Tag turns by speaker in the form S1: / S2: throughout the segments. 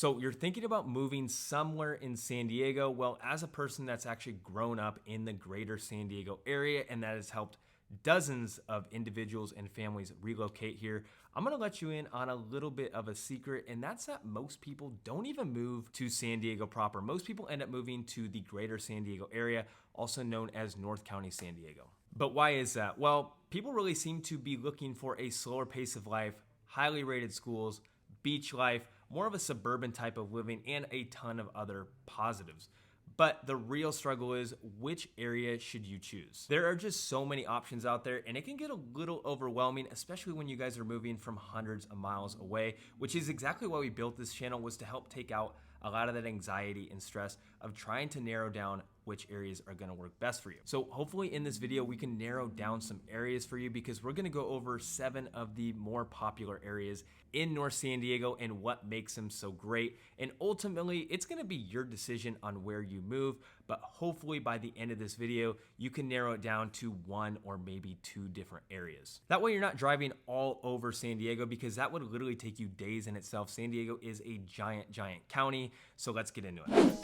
S1: So you're thinking about moving somewhere in San Diego. Well, as a person that's actually grown up in the greater San Diego area and that has helped dozens of individuals and families relocate here, I'm gonna let you in on a little bit of a secret, and that's that most people don't even move to San Diego proper. Most people end up moving to the greater San Diego area, also known as North County San Diego. But why is that? Well, people really seem to be looking for a slower pace of life, highly rated schools, beach life, more of a suburban type of living, and a ton of other positives. But the real struggle is, which area should you choose? There are just so many options out there, and it can get a little overwhelming, especially when you guys are moving from hundreds of miles away, which is exactly why we built this channel, was to help take out a lot of that anxiety and stress of trying to narrow down which areas are gonna work best for you. So hopefully in this video, we can narrow down some areas for you, because we're gonna go over 7 of the more popular areas in North San Diego and what makes them so great. And ultimately, it's gonna be your decision on where you move, but hopefully by the end of this video, you can narrow it down to 1 or maybe 2 different areas. That way you're not driving all over San Diego, because that would literally take you days in itself. San Diego is a giant, giant county, so let's get into it.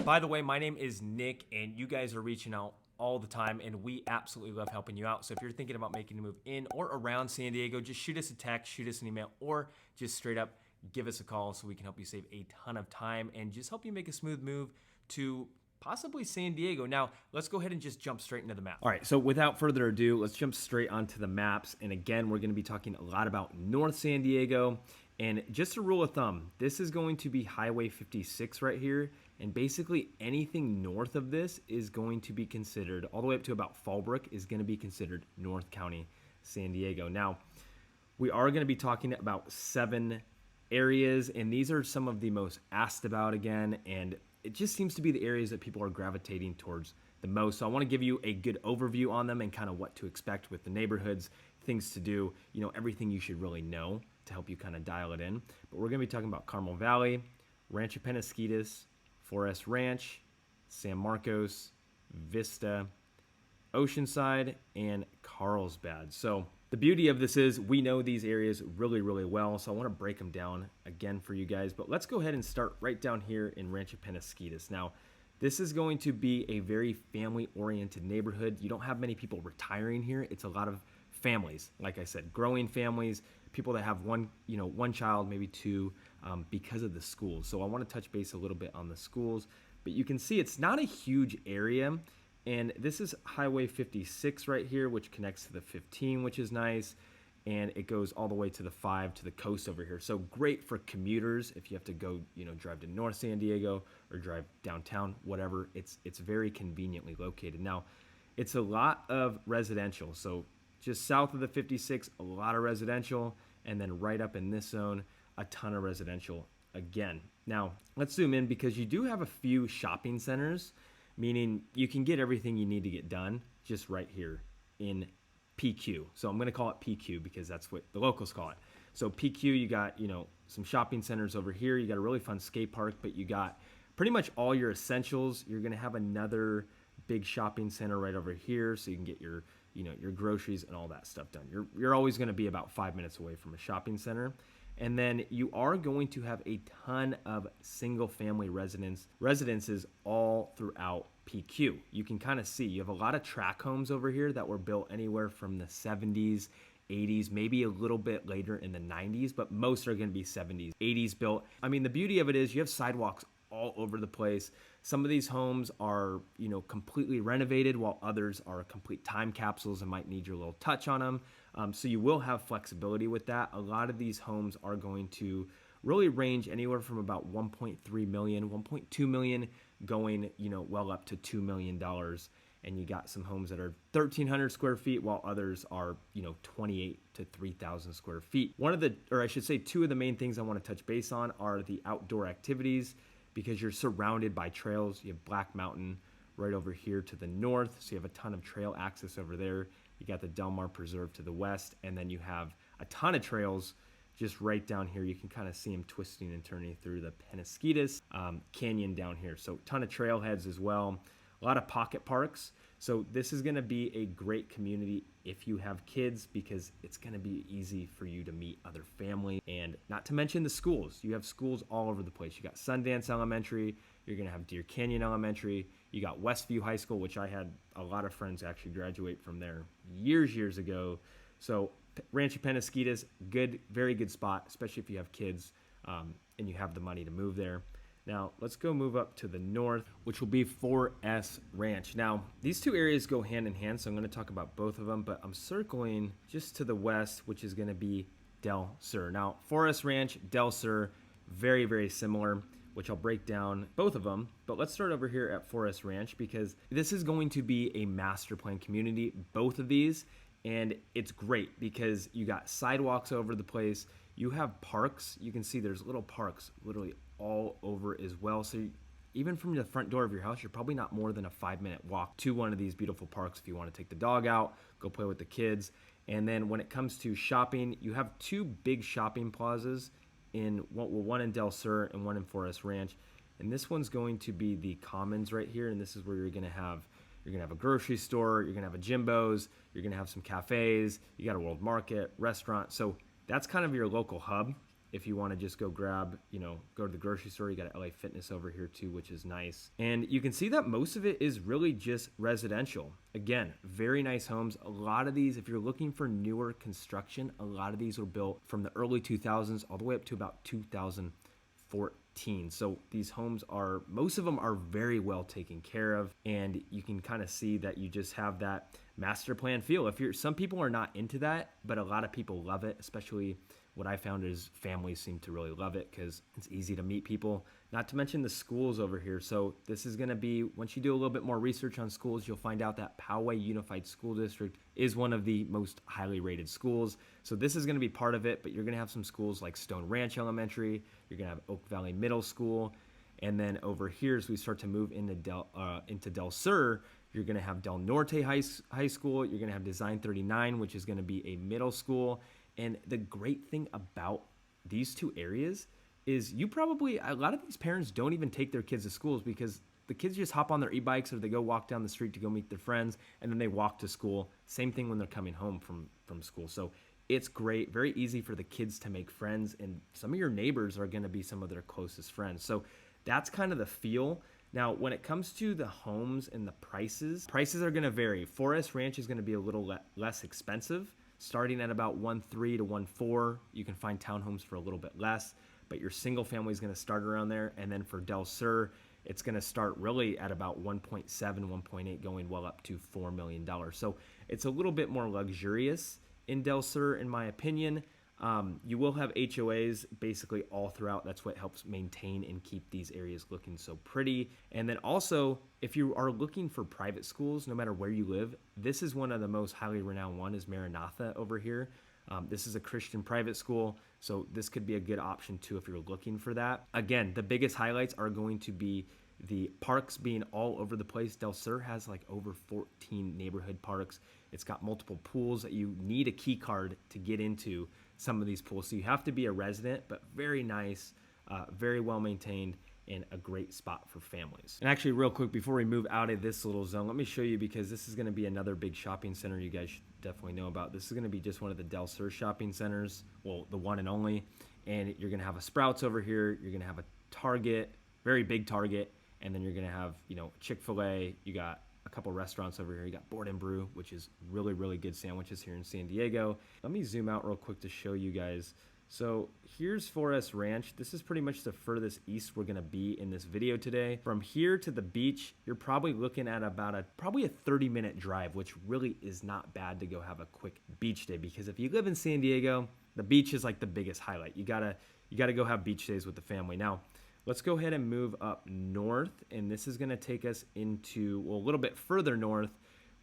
S1: By the way, my name is Nick, and you guys are reaching out all the time, and we absolutely love helping you out. So if you're thinking about making a move in or around San Diego, just shoot us a text, shoot us an email, or just straight up give us a call so we can help you save a ton of time and just help you make a smooth move to possibly San Diego. Now, let's go ahead and just jump straight into the map. All right, so without further ado, let's jump straight onto the maps. And again, we're gonna be talking a lot about North San Diego. And just a rule of thumb, this is going to be Highway 56 right here. And basically anything north of this is going to be considered, all the way up to about Fallbrook, is gonna be considered North County, San Diego. Now, we are gonna be talking about 7 areas, and these are some of the most asked about again, and it just seems to be the areas that people are gravitating towards the most. So I wanna give you a good overview on them and kind of what to expect with the neighborhoods, things to do, you know, everything you should really know to help you kind of dial it in. But we're gonna be talking about Carmel Valley, Rancho Penasquitos, Forest Ranch, San Marcos, Vista, Oceanside, and Carlsbad. So the beauty of this is we know these areas really, really well, so I want to break them down again for you guys. But let's go ahead and start right down here in Rancho Penasquitos. Now, this is going to be a very family-oriented neighborhood. You don't have many people retiring here. It's a lot of families, like I said, growing families, people that have one child, maybe 2, because of the schools. So I want to touch base a little bit on the schools, but you can see it's not a huge area. And this is Highway 56 right here, which connects to the 15, which is nice. And it goes all the way to the 5 to the coast over here. So great for commuters if you have to go, drive to North San Diego or drive downtown, whatever. It's very conveniently located. Now, it's a lot of residential. So just south of the 56, a lot of residential. And then right up in this zone, a ton of residential again. Now, let's zoom in, because you do have a few shopping centers, meaning you can get everything you need to get done just right here in PQ. So I'm going to call it PQ because that's what the locals call it. So PQ, you got, some shopping centers over here. You got a really fun skate park, but you got pretty much all your essentials. You're going to have another big shopping center right over here, so you can get your groceries and all that stuff done. You're always going to be about 5 minutes away from a shopping center. And then you are going to have a ton of single family residences all throughout PQ. You can kind of see you have a lot of tract homes over here that were built anywhere from the 70s, 80s, maybe a little bit later in the 90s, but most are going to be 70s, 80s built. I mean, the beauty of it is you have sidewalks all over the place. Some of these homes are, completely renovated, while others are complete time capsules and might need your little touch on them. So you will have flexibility with that. A lot of these homes are going to really range anywhere from about 1.3 million, 1.2 million, going, well up to $2 million. And you got some homes that are 1,300 square feet, while others are, 28 to 3,000 square feet. Two of the main things I want to touch base on are the outdoor activities, because you're surrounded by trails. You have Black Mountain right over here to the north, so you have a ton of trail access over there. You got the Del Mar Preserve to the west, and then you have a ton of trails just right down here. You can kind of see them twisting and turning through the Penasquitos Canyon down here. So a ton of trailheads as well. A lot of pocket parks. So this is going to be a great community if you have kids, because it's going to be easy for you to meet other family. And not to mention the schools. You have schools all over the place. You got Sundance Elementary. You're going to have Deer Canyon Elementary. You got Westview High School, which I had a lot of friends actually graduate from there years ago. So Rancho Penasquitos, good, very good spot, especially if you have kids and you have the money to move there. Now, let's go move up to the north, which will be Forest Ranch. Now, these two areas go hand in hand, so I'm going to talk about both of them, but I'm circling just to the west, which is going to be Del Sur. Now, Forest Ranch, Del Sur, very similar, which I'll break down both of them. But let's start over here at Forest Ranch, because this is going to be a master plan community, both of these, and it's great because you got sidewalks over the place. You have parks. You can see there's little parks literally all over as well. So even from the front door of your house, you're probably not more than a 5-minute walk to one of these beautiful parks if you want to take the dog out, go play with the kids. And then when it comes to shopping, you have two big shopping plazas, one in Del Sur and one in Forest Ranch. And this one's going to be the Commons right here, and this is where you're gonna have a grocery store, you're gonna have a Jimbo's, you're gonna have some cafes, you got a World Market, restaurant. So that's kind of your local hub. If you want to just go grab, go to the grocery store, you got LA Fitness over here too, which is nice. And you can see that most of it is really just residential. Again, very nice homes. A lot of these, if you're looking for newer construction, a lot of these were built from the early 2000s all the way up to about 2014. So these homes most of them are very well taken care of, and you can kind of see that you just have that master plan feel. Some people are not into that, but a lot of people love it, especially what I found is families seem to really love it because it's easy to meet people, not to mention the schools over here. So this is going to be, once you do a little bit more research on schools, you'll find out that Poway Unified School District is one of the most highly rated schools. So this is going to be part of it, but you're going to have some schools like Stone Ranch Elementary, you're going to have Oak Valley Middle School, and then over here as we start to move into Del Sur, you're going to have Del Norte High School, you're going to have Design 39, which is going to be a middle school. And the great thing about these two areas is a lot of these parents don't even take their kids to schools because the kids just hop on their e-bikes or they go walk down the street to go meet their friends, and then they walk to school. Same thing when they're coming home from school. So it's great, very easy for the kids to make friends, and some of your neighbors are going to be some of their closest friends. So that's kind of the feel. Now, when it comes to the homes and the prices are going to vary. Forest Ranch is going to be a little less expensive. Starting at about 1.3 to 1.4, you can find townhomes for a little bit less, but your single family is going to start around there. And then for Del Sur, it's going to start really at about 1.7, 1.8, going well up to $4 million. So it's a little bit more luxurious in Del Sur, in my opinion. You will have HOAs basically all throughout. That's what helps maintain and keep these areas looking so pretty. And then also, if you are looking for private schools, no matter where you live, this is one of the most highly renowned one is Maranatha over here. This is a Christian private school, so this could be a good option too if you're looking for that. Again, the biggest highlights are going to be the parks being all over the place. Del Sur has like over 14 neighborhood parks. It's got multiple pools that you need a key card to get into some of these pools. So you have to be a resident, but very nice, very well maintained, and a great spot for families. And actually, real quick, before we move out of this little zone, let me show you, because this is gonna be another big shopping center you guys should definitely know about. This is gonna be just one of the Del Sur shopping centers, well, the one and only. And you're gonna have a Sprouts over here, you're gonna have a Target, very big Target, and then you're gonna have, Chick-fil-A, you got a couple restaurants over here. You got Board and Brew, which is really good sandwiches here in San Diego. Let me zoom out real quick to show you guys. So here's Forest Ranch. This is pretty much the furthest east we're gonna be in this video today. From here to the beach, you're probably looking at about probably a 30-minute drive, which really is not bad to go have a quick beach day, because if you live in San Diego, the beach is like the biggest highlight. You gotta go have beach days with the family. Now, let's go ahead and move up north, and this is going to take us into, a little bit further north,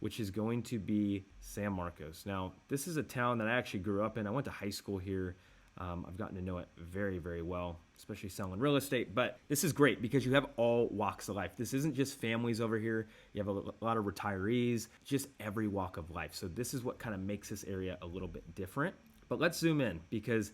S1: which is going to be San Marcos. Now, this is a town that I actually grew up in. I went to high school here. I've gotten to know it very well, especially selling real estate. But this is great because you have all walks of life. This isn't just families over here. You have a lot of retirees, just every walk of life. So this is what kind of makes this area a little bit different. But let's zoom in, because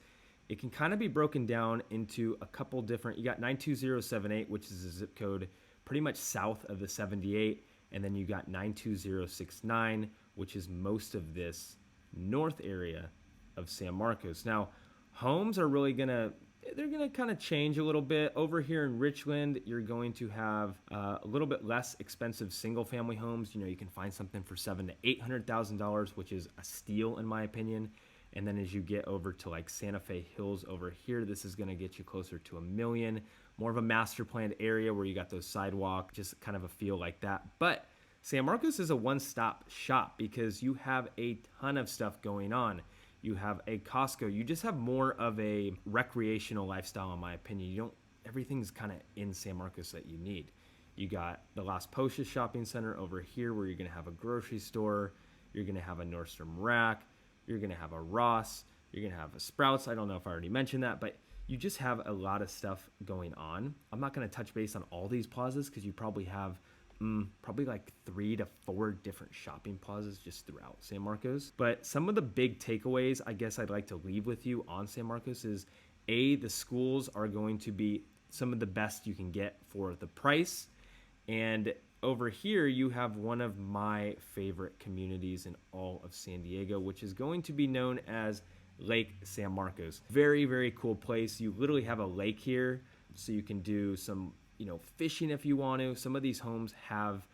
S1: it can kind of be broken down into a couple different, you got 92078, which is a zip code pretty much south of the 78. And then you got 92069, which is most of this north area of San Marcos. Now, homes are really they're gonna kind of change a little bit. Over here in Richland, you're going to have a little bit less expensive single family homes. You know, you can find something for $700,000 to $800,000, which is a steal in my opinion. And then as you get over to like Santa Fe Hills over here, this is gonna get you closer to $1 million. More of a master planned area where you got those sidewalks, just kind of a feel like that. But San Marcos is a one-stop shop because you have a ton of stuff going on. You have a Costco. You just have more of a recreational lifestyle, in my opinion. Everything's kind of in San Marcos that you need. You got the Las Pochas shopping center over here where you're going to have a grocery store. You're going to have a Nordstrom Rack. You're going to have a Ross. You're going to have a Sprouts. I don't know if I already mentioned that, but you just have a lot of stuff going on. I'm not going to touch base on all these plazas because you probably have probably like 3 to 4 different shopping plazas just throughout San Marcos. But some of the big takeaways I guess I'd like to leave with you on San Marcos is the schools are going to be some of the best you can get for the price. And over here you have one of my favorite communities in all of San Diego, which is going to be known as Lake San Marcos. Very, very cool place. You literally have a lake here, so you can do some fishing if you want to. Some of these homes have,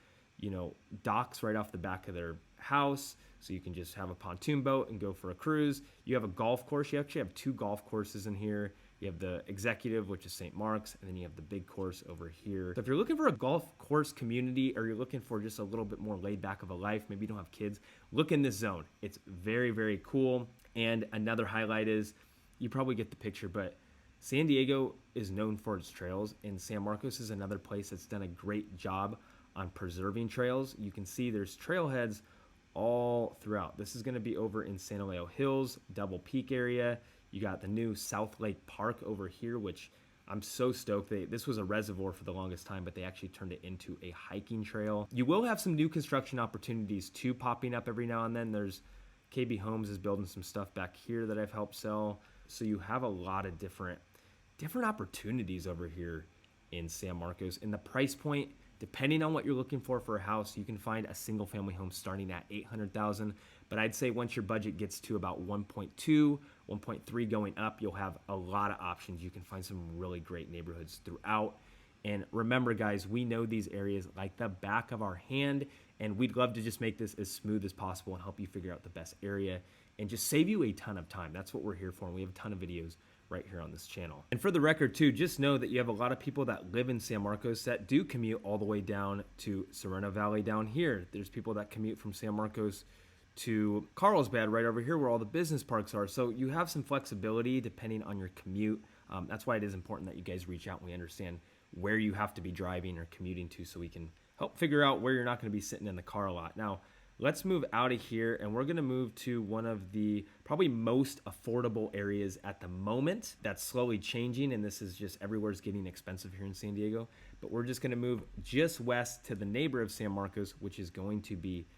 S1: docks right off the back of their house, so you can just have a pontoon boat and go for a cruise. You have a golf course. You actually have 2 golf courses in here. You have the executive, which is St. Mark's, and then you have the big course over here. So if you're looking for a golf course community or you're looking for just a little bit more laid back of a life, maybe you don't have kids, look in this zone. It's very, very cool. And another highlight is, you probably get the picture, but San Diego is known for its trails, and San Marcos is another place that's done a great job on preserving trails. You can see there's trailheads all throughout. This is going to be over in San Elijo Hills, Double Peak area. You got the new South Lake Park over here, which I'm so stoked. This was a reservoir for the longest time, but they actually turned it into a hiking trail. You will have some new construction opportunities too popping up every now and then. There's KB Homes is building some stuff back here that I've helped sell. So you have a lot of different opportunities over here in San Marcos. And the price point, depending on what you're looking for a house, you can find a single family home starting at $800,000. But I'd say once your budget gets to about 1.2, 1.3 going up, you'll have a lot of options. You can find some really great neighborhoods throughout. And remember, guys, we know these areas like the back of our hand, and we'd love to just make this as smooth as possible and help you figure out the best area and just save you a ton of time. That's what we're here for, and we have a ton of videos right here on this channel. And for the record too, just know that you have a lot of people that live in San Marcos that do commute all the way down to Sereno Valley down here. There's people that commute from San Marcos to Carlsbad right over here where all the business parks are. So you have some flexibility depending on your commute. That's why it is important that you guys reach out and we understand where you have to be driving or commuting to, so we can help figure out where you're not going to be sitting in the car a lot. Now, let's move out of here, and we're going to move to one of the probably most affordable areas at the moment. That's slowly changing, and this is just everywhere's getting expensive here in San Diego. But we're just going to move just west to the neighbor of San Marcos, which is going to be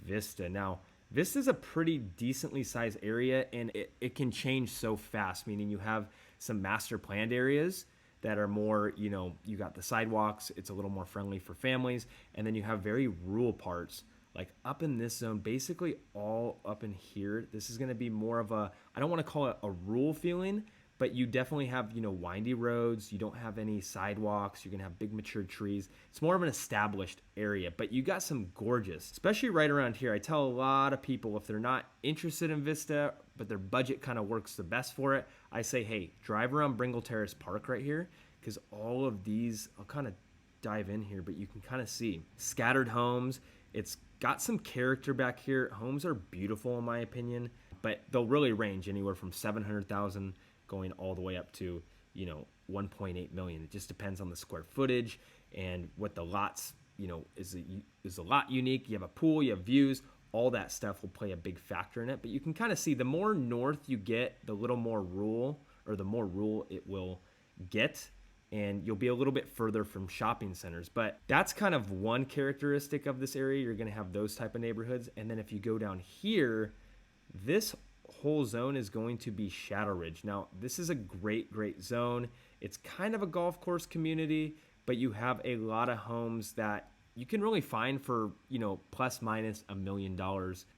S1: Vista. Now, Vista is a pretty decently sized area, and it can change so fast, meaning you have some master planned areas that are more, you got the sidewalks, it's a little more friendly for families, and then you have very rural parts like up in this zone, basically all up in here. This is going to be more of a, I don't want to call it a rural feeling, but you definitely have, windy roads. You don't have any sidewalks. You're going to have big mature trees. It's more of an established area, but you got some gorgeous, especially right around here. I tell a lot of people, if they're not interested in Vista, but their budget kind of works the best for it, I say, hey, drive around Bringle Terrace Park right here, because all of these, I'll kind of dive in here, but you can kind of see scattered homes. It's got some character back here. Homes are beautiful in my opinion, but they'll really range anywhere from 700,000 going all the way up to, 1.8 million. It just depends on the square footage and what the lots, is a lot unique. You have a pool, you have views, all that stuff will play a big factor in it. But you can kind of see the more north you get, the little more rural, or the more rural it will get. And you'll be a little bit further from shopping centers. But that's kind of one characteristic of this area. You're going to have those type of neighborhoods. And then if you go down here, this whole zone is going to be Shadow Ridge. Now, this is a great, great zone. It's kind of a golf course community, but you have a lot of homes that you can really find for, plus minus $1 million.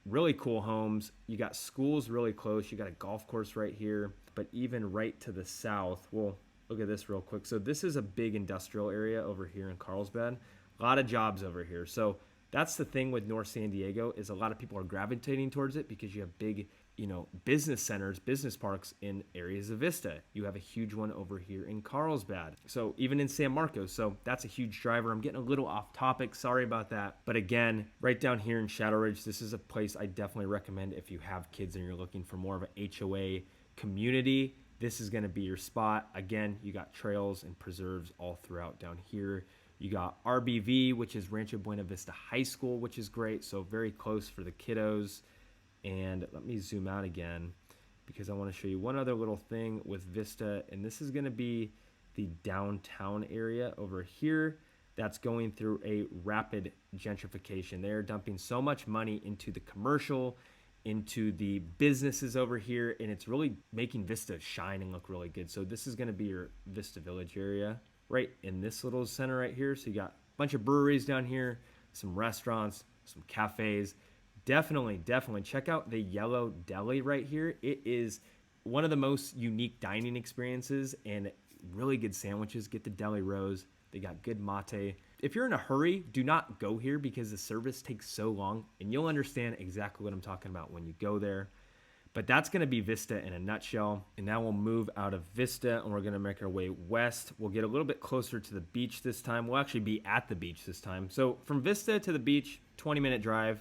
S1: Really cool homes. You got schools really close. You got a golf course right here, but even right to the south, well, look at this real quick. So this is a big industrial area over here in Carlsbad. A lot of jobs over here. So that's the thing with North San Diego, is a lot of people are gravitating towards it because you have big, business centers, business parks in areas of Vista. You have a huge one over here in Carlsbad. So even in San Marcos. So that's a huge driver. I'm getting a little off topic. Sorry about that. But again, right down here in Shadow Ridge, this is a place I definitely recommend if you have kids and you're looking for more of an HOA community. This is going to be your spot. Again, you got trails and preserves all throughout down here. You got RBV, which is Rancho Buena Vista High School, which is great. So very close for the kiddos. And let me zoom out again because I want to show you one other little thing with Vista. And this is going to be the downtown area over here that's going through a rapid gentrification. They're dumping so much money into the commercial, into the businesses over here, and it's really making Vista shine and look really good. So this is going to be your Vista Village area right in this little center right here. So you got a bunch of breweries down here, some restaurants, some cafes. Definitely check out the Yellow Deli right here. It is one of the most unique dining experiences and really good sandwiches. Get the deli rose. They got good mate. If you're in a hurry, do not go here because the service takes so long, and you'll understand exactly what I'm talking about when you go there. But that's going to be Vista in a nutshell. And now we'll move out of Vista and we're going to make our way west. We'll get a little bit closer to the beach this time. We'll actually be at the beach this time. So from Vista to the beach, 20-minute drive.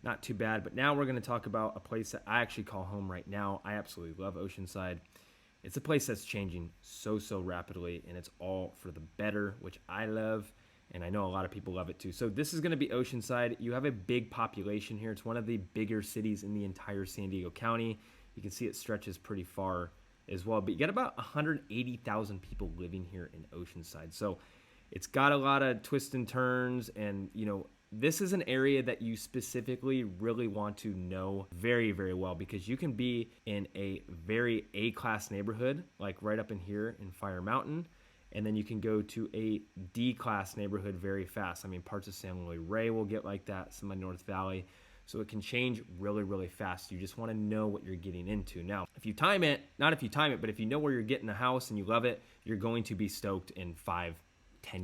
S1: Not too bad. But now we're going to talk about a place that I actually call home right now. I absolutely love Oceanside. It's a place that's changing so rapidly, and it's all for the better, which I love. And I know a lot of people love it too. So this is going to be Oceanside. You have a big population here. It's one of the bigger cities in the entire San Diego County. You can see it stretches pretty far as well. But you got about 180,000 people living here in Oceanside. So it's got a lot of twists and turns. And, this is an area that you specifically really want to know very well, because you can be in a very A-class neighborhood, like right up in here in Fire Mountain. And then you can go to a D-class neighborhood very fast. I mean, parts of San Luis Rey will get like that, some of North Valley. So it can change really fast. You just want to know what you're getting into. Now, if you time it, not if you time it, but if you know where you're getting a house and you love it, you're going to be stoked in 5-10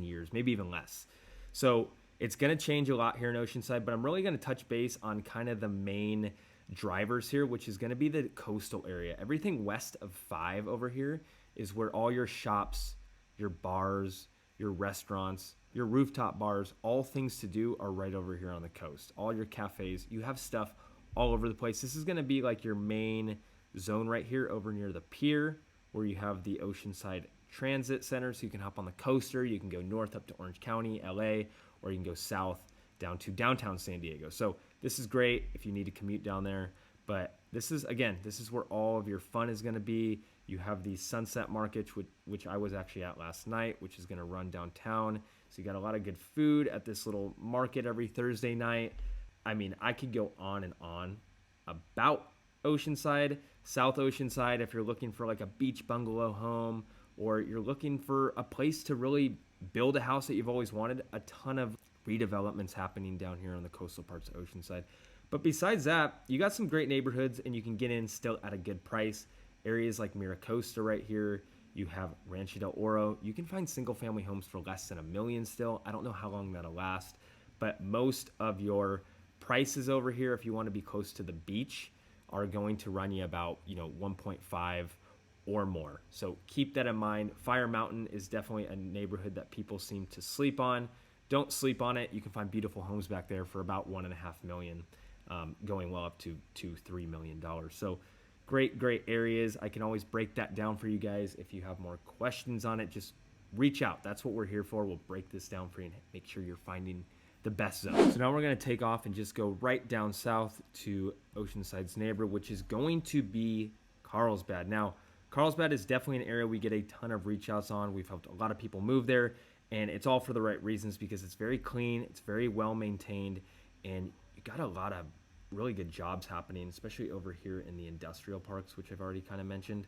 S1: years, maybe even less. So it's going to change a lot here in Oceanside, but I'm really going to touch base on kind of the main drivers here, which is going to be the coastal area. Everything west of 5 over here is where all your shops, your bars, your restaurants, your rooftop bars, all things to do are right over here on the coast. All your cafes, you have stuff all over the place. This is going to be like your main zone right here over near the pier, where you have the Oceanside Transit Center, so you can hop on the coaster. You can go north up to Orange County, LA, or you can go south down to downtown San Diego. So this is great if you need to commute down there. But this is where all of your fun is going to be. You have the Sunset Market, which I was actually at last night, which is going to run downtown. So you got a lot of good food at this little market every Thursday night. I mean, I could go on and on about Oceanside, South Oceanside, if you're looking for like a beach bungalow home, or you're looking for a place to really build a house that you've always wanted. A ton of redevelopments happening down here on the coastal parts of Oceanside. But besides that, you got some great neighborhoods, and you can get in still at a good price. Areas like Miracosta right here. You have Rancho Del Oro. You can find single-family homes for less than $1 million still. I don't know how long that'll last, but most of your prices over here, if you want to be close to the beach, are going to run you about 1.5 or more. So keep that in mind. Fire Mountain is definitely a neighborhood that people seem to sleep on. Don't sleep on it. You can find beautiful homes back there for about $1.5 million, going well up to $3 million. So great areas. I can always break that down for you guys. If you have more questions on it, just reach out. That's what we're here for. We'll break this down for you and make sure you're finding the best zone. So now we're going to take off and just go right down south to Oceanside's neighbor, which is going to be Carlsbad. Now, Carlsbad is definitely an area we get a ton of reach outs on. We've helped a lot of people move there, and it's all for the right reasons, because it's very clean, it's very well maintained, and you got a lot of really good jobs happening, especially over here in the industrial parks, which I've already kind of mentioned.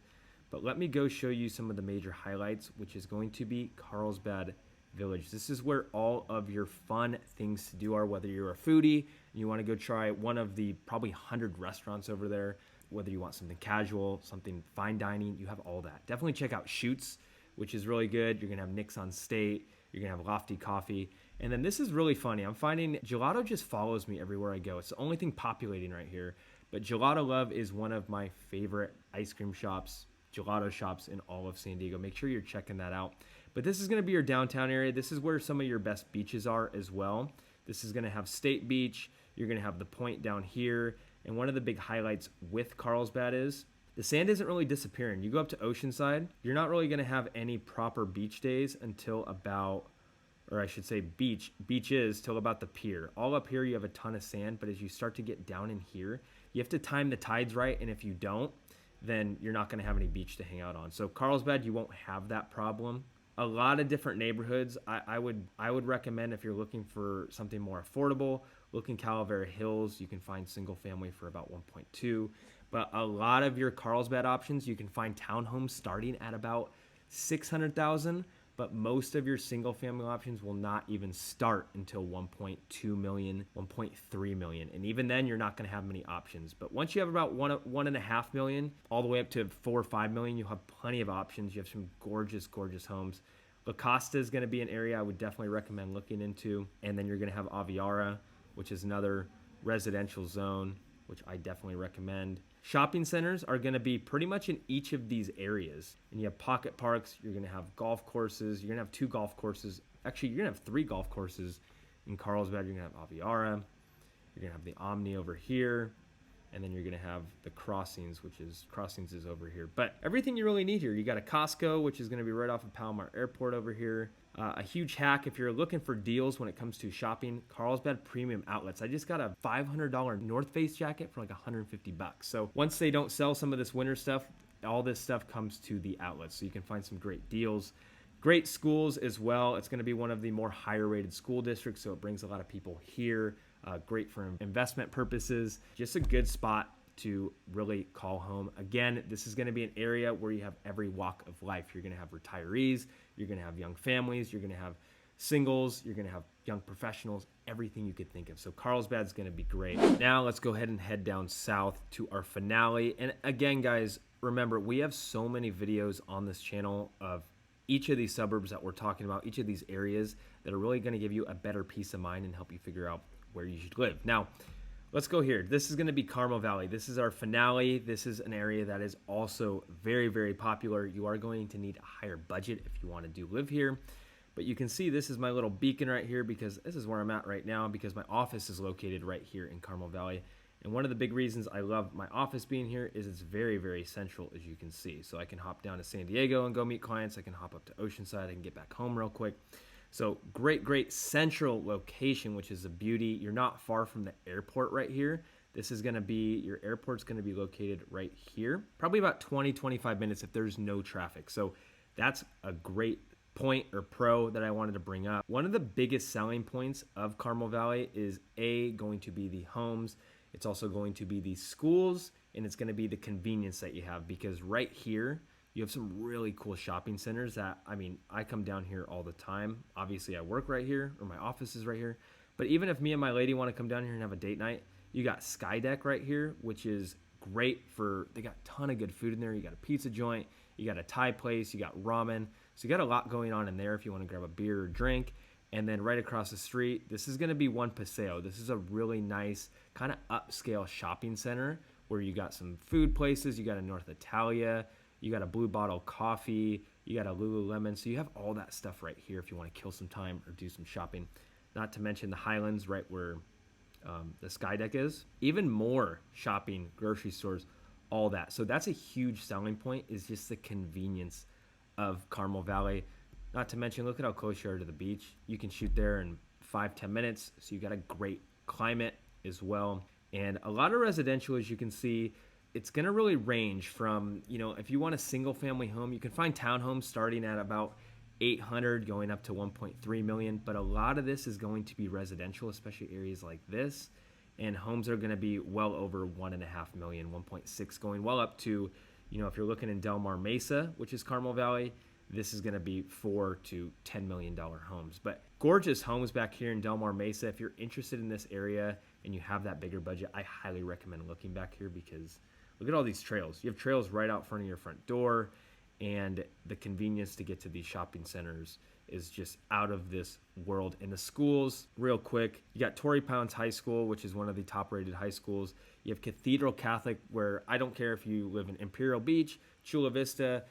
S1: But let me go show you some of the major highlights, which is going to be Carlsbad Village. This is where all of your fun things to do are, whether you're a foodie and you want to go try one of the probably 100 restaurants over there, whether you want something casual, something fine dining, you have all that. Definitely check out Shoots, which is really good. You're going to have Nick's on State. You're going to have Lofty Coffee. And then this is really funny. I'm finding gelato just follows me everywhere I go. It's the only thing populating right here. But Gelato Love is one of my favorite ice cream shops, gelato shops in all of San Diego. Make sure you're checking that out. But this is going to be your downtown area. This is where some of your best beaches are as well. This is going to have State Beach. You're going to have the Point down here. And one of the big highlights with Carlsbad is the sand isn't really disappearing. You go up to Oceanside, you're not really going to have any proper beach days until about, or I should say beaches till about the pier. All up here you have a ton of sand, but as you start to get down in here, you have to time the tides right, and if you don't, then you're not going to have any beach to hang out on. So Carlsbad, you won't have that problem. A lot of different neighborhoods. I would recommend, if you're looking for something more affordable, look in Calavera Hills. You can find single family for about 1.2. But a lot of your Carlsbad options, you can find townhomes starting at about 600,000. But most of your single family options will not even start until 1.2 million, 1.3 million. And even then, you're not going to have many options. But once you have about 1.5 million, all the way up to 4 or 5 million, you'll have plenty of options. You have some gorgeous, gorgeous homes. La Costa is going to be an area I would definitely recommend looking into. And then you're going to have Aviara, which is another residential zone, which I definitely recommend. Shopping centers are going to be pretty much in each of these areas. And you have pocket parks. You're going to have golf courses. You're going to have 2 golf courses. Actually, you're going to have 3 golf courses in Carlsbad. You're going to have Aviara. You're going to have the Omni over here. And then you're going to have the Crossings, Crossings is over here. But everything you really need here. You got a Costco, which is going to be right off of Palomar Airport over here. A huge hack if you're looking for deals when it comes to shopping, Carlsbad Premium Outlets. I just got a $500 North Face jacket for like $150. So once they don't sell some of this winter stuff, all this stuff comes to the outlets. So you can find some great deals. Great schools as well. It's going to be one of the more higher rated school districts, so it brings a lot of people here. Great for investment purposes. Just a good spot to really call home. Again, this is going to be an area where you have every walk of life. You're going to have retirees, you're going to have young families, you're going to have singles, you're going to have young professionals, everything you could think of. So Carlsbad's going to be great. Now let's go ahead and head down south to our finale. And again, guys, remember, we have so many videos on this channel of each of these suburbs that we're talking about, each of these areas that are really going to give you a better peace of mind and help you figure out where you should live. Now, let's go here. This is going to be Carmel Valley. This is our finale. This is an area that is also very, very popular. You are going to need a higher budget if you want to live here. But you can see this is my little beacon right here because this is where I'm at right now because my office is located right here in Carmel Valley. And one of the big reasons I love my office being here is it's very, very central, as you can see. So I can hop down to San Diego and go meet clients. I can hop up to Oceanside. I can get back home real quick. So great central location, which is a beauty. You're not far from the airport right here. This is going to be, your airport's going to be located right here, probably about 20-25 minutes if there's no traffic. So that's a great point or pro that I wanted to bring up. One of the biggest selling points of Carmel Valley is going to be the homes. It's also going to be the schools, and it's going to be the convenience that you have because right here, you have some really cool shopping centers that, I mean, I come down here all the time. Obviously, I work right here, or my office is right here. But even if me and my lady want to come down here and have a date night, you got Skydeck right here, which is great for, they got a ton of good food in there. You got a pizza joint, you got a Thai place, you got ramen. So you got a lot going on in there if you want to grab a beer or drink. And then right across the street, this is going to be One Paseo. This is a really nice kind of upscale shopping center where you got some food places. You got a North Italia. You got a Blue Bottle Coffee. You got a Lululemon. So you have all that stuff right here if you want to kill some time or do some shopping. Not to mention the Highlands right where the Skydeck is. Even more shopping, grocery stores, all that. So that's a huge selling point is just the convenience of Carmel Valley. Not to mention, look at how close you are to the beach. You can shoot there in 5-10 minutes. So you got a great climate as well. And a lot of residential, as you can see, it's going to really range from, you know, if you want a single family home, you can find townhomes starting at about 800 going up to 1.3 million. But a lot of this is going to be residential, especially areas like this. And homes are going to be well over 1.5 million, 1.6 going well up to, you know, if you're looking in Del Mar Mesa, which is Carmel Valley, this is going to be $4 to $10 million homes. But gorgeous homes back here in Del Mar Mesa. If you're interested in this area and you have that bigger budget, I highly recommend looking back here, because look at all these trails. You have trails right out front of your front door, and the convenience to get to these shopping centers is just out of this world. And the schools, real quick, you got Torrey Pines High School, which is one of the top rated high schools. You have Cathedral Catholic, where I don't care if you live in Imperial Beach, Chula Vista,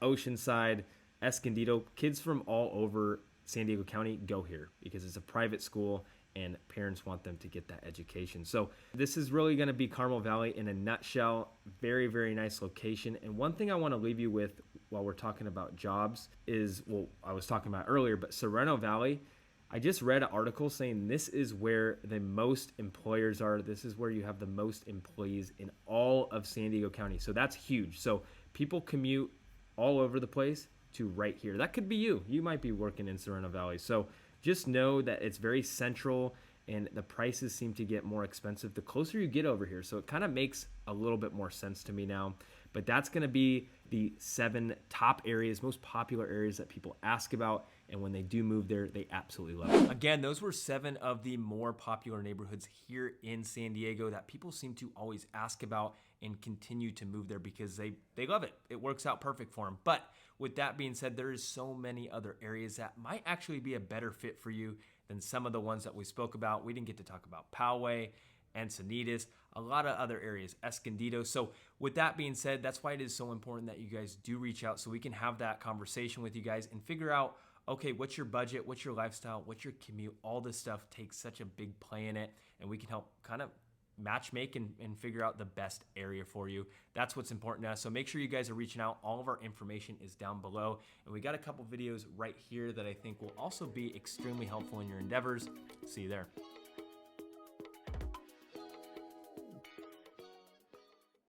S1: Oceanside, Escondido, kids from all over San Diego County go here because it's a private school and parents want them to get that education. So this is really going to be Carmel Valley in a nutshell. Very, very nice location. And one thing I want to leave you with while we're talking about jobs is, well, I was talking about earlier, but Sereno Valley, I just read an article saying this is where the most employers are. This is where you have the most employees in all of San Diego County. So that's huge. So people commute all over the place to right here. That could be you. You might be working in Sereno Valley. So just know that it's very central, and the prices seem to get more expensive the closer you get over here. So it kind of makes a little bit more sense to me now. But that's going to be the 7 top areas, most popular areas that people ask about. And when they do move there, they absolutely love it. Again, those were 7 of the more popular neighborhoods here in San Diego that people seem to always ask about and continue to move there because they love it. It works out perfect for them. But with that being said, there is so many other areas that might actually be a better fit for you than some of the ones that we spoke about. We didn't get to talk about Poway, Encinitas, a lot of other areas, Escondido. So with that being said, that's why it is so important that you guys do reach out so we can have that conversation with you guys and figure out, okay, what's your budget, what's your lifestyle, what's your commute. All this stuff takes such a big play in it, and we can help kind of match make and figure out the best area for you. That's what's important to us. So make sure you guys are reaching out. All of our information is down below, and we got a couple videos right here that I think will also be extremely helpful in your endeavors. See you there.